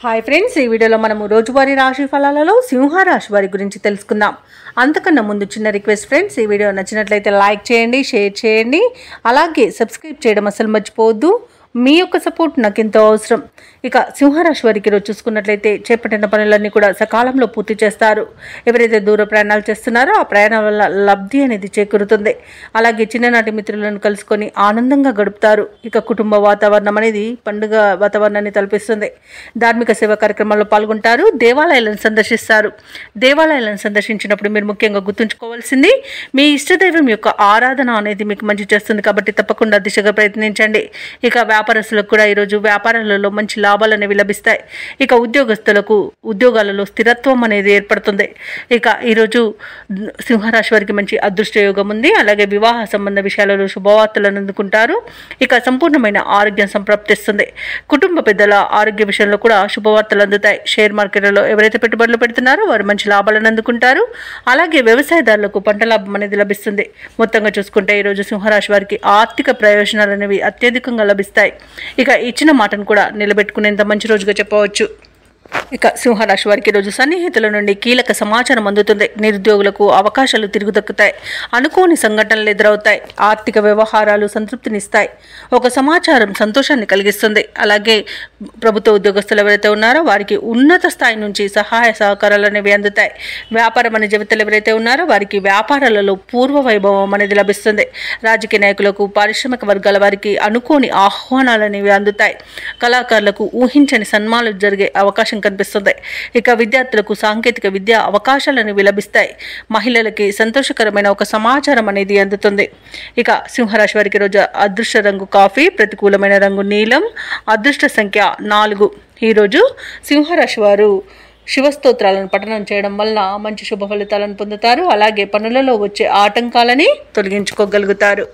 Hi friends, ఈ వీడియోలో మనము రోజువారీ రాశి ఫలాలలో సింహ రాశి వారి గురించి తెలుసుకుందాం. అంతకన్నా ముందు చిన్న రిక్వెస్ట్ ఫ్రెండ్స్, ఈ వీడియో నచ్చినట్లయితే లైక్ చేయండి, షేర్ చేయండి, అలాగే సబ్స్క్రైబ్ చేయడం అసలు మర్చిపోవద్దు. మీ యొక్క సపోర్ట్ నాకు ఎంతో అవసరం. ఇక సింహరాశి వారికి ఈరోజు చూసుకున్నట్లయితే చేపట్టిన పనులన్నీ కూడా సకాలంలో పూర్తి చేస్తారు. ఎవరైతే దూర ప్రయాణాలు చేస్తున్నారో ఆ ప్రయాణాల వల్ల లబ్ధి అనేది చేకూరుతుంది. అలాగే చిన్ననాటి మిత్రులను కలుసుకొని ఆనందంగా గడుపుతారు. ఇక కుటుంబ వాతావరణం అనేది పండుగ వాతావరణాన్ని తలపిస్తుంది. ధార్మిక సేవా కార్యక్రమాల్లో పాల్గొంటారు. దేవాలయాలను సందర్శిస్తారు. దేవాలయాలను సందర్శించినప్పుడు మీరు ముఖ్యంగా గుర్తుంచుకోవాల్సింది మీ ఇష్టదైవం యొక్క ఆరాధన అనేది మీకు మంచి చేస్తుంది. కాబట్టి తప్పకుండా దిశగా ప్రయత్నించండి. ఇక వ్యాపారస్తులకు కూడా ఈరోజు వ్యాపారాలలో మంచి లాభాలు అనేవి లభిస్తాయి. ఇక ఉద్యోగస్తులకు ఉద్యోగాలలో స్థిరత్వం అనేది ఏర్పడుతుంది. ఇక ఈరోజు సింహరాశి వారికి మంచి అదృష్ట యోగం ఉంది. అలాగే వివాహ సంబంధ విషయాలలో శుభవార్తలను అందుకుంటారు. ఇక సంపూర్ణమైన ఆరోగ్యం సంప్రాప్తిస్తుంది. కుటుంబ పెద్దల ఆరోగ్య విషయంలో కూడా శుభవార్తలు అందుతాయి. షేర్ మార్కెట్లలో ఎవరైతే పెట్టుబడులు పెడుతున్నారో వారు మంచి లాభాలను అందుకుంటారు. అలాగే వ్యవసాయదారులకు పంట లాభం అనేది లభిస్తుంది. మొత్తంగా చూసుకుంటే ఈరోజు సింహరాశి వారికి ఆర్థిక ప్రయోజనాలు అనేవి అత్యధికంగా లభిస్తాయి. ఇక ఇచ్చిన మాటను కూడా నిలబెట్టుకునేంత మంచి రోజుగా చెప్పవచ్చు. ఇక సింహరాశి వారికి ఈరోజు సన్నిహితుల నుండి కీలక సమాచారం అందుతుంది. నిరుద్యోగులకు అవకాశాలు తిరుగు దక్కుతాయి. అనుకోని సంఘటనలు ఎదురవుతాయి. ఆర్థిక వ్యవహారాలు సంతృప్తినిస్తాయి. ఒక సమాచారం సంతోషాన్ని కలిగిస్తుంది. అలాగే ప్రభుత్వ ఉద్యోగస్తులు ఎవరైతే ఉన్నారో వారికి ఉన్నత స్థాయి నుంచి సహాయ సహకారాలు అనేవి అందుతాయి. వ్యాపారం అనే జీవితాలు ఎవరైతే ఉన్నారో వారికి వ్యాపారాలలో పూర్వ వైభవం అనేది లభిస్తుంది. రాజకీయ నాయకులకు, పారిశ్రామిక వర్గాల వారికి అనుకోని ఆహ్వానాలు అనేవి అందుతాయి. కళాకారులకు ఊహించని సన్మానాలు జరిగే అవకాశం కనిపిస్తుంది. ఇక విద్యార్థులకు సాంకేతిక విద్యా అవకాశాలను లభిస్తాయి. మహిళలకి సంతోషకరమైన ఒక సమాచారం అనేది అందుతుంది. ఇక సింహరాశి వారికి రోజు అదృష్ట రంగు కాఫీ, ప్రతికూలమైన రంగు నీలం, అదృష్ట సంఖ్య 4. ఈరోజు సింహరాశి వారు శివస్తోత్రాలను పఠనం చేయడం వల్ల మంచి శుభ ఫలితాలను పొందుతారు. అలాగే పనులలో వచ్చే ఆటంకాలని తొలగించుకోగలుగుతారు.